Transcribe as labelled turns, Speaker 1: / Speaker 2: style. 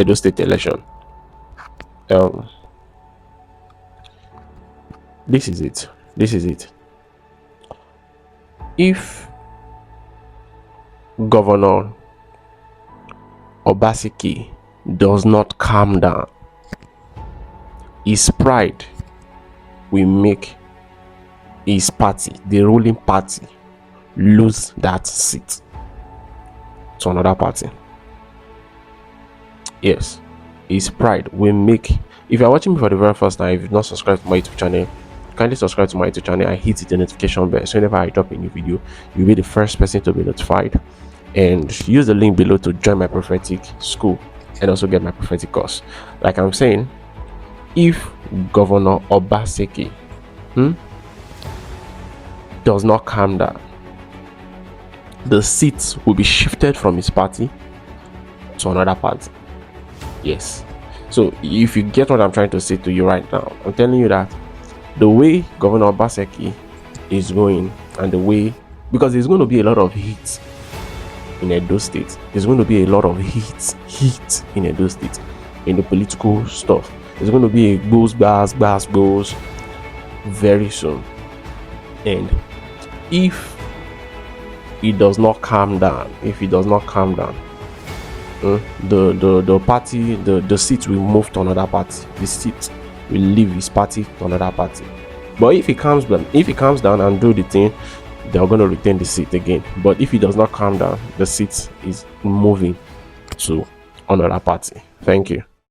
Speaker 1: Edo State election. This is it. This is it. If Governor Obaseki does not calm down, his pride will make his party, the ruling party, lose that seat to another party. Yes, his pride will make. If you're watching me for the very first time, if you've not subscribed to my YouTube channel, kindly subscribe to my YouTube channel and hit the notification bell, so whenever I drop a new video, you'll be the first person to be notified. And use the link below to join my prophetic school and also get my prophetic course. Like I'm saying, if Governor Obaseki does not calm down, the seats will be shifted from his party to another party. Yes. So if you get what I'm trying to say to you right now, I'm telling you that the way Governor Obaseki is going, and the way, because there's going to be a lot of heat in Edo State, there's going to be a lot of heat in Edo State, in the political stuff. There's going to be a goes very soon. And if he does not calm down, the party, the seat will move to another party. The seat will leave his party to another party. But if he calms down and do the thing, they're going to retain the seat again. But if he does not calm down, the seat is moving to another party. Thank you.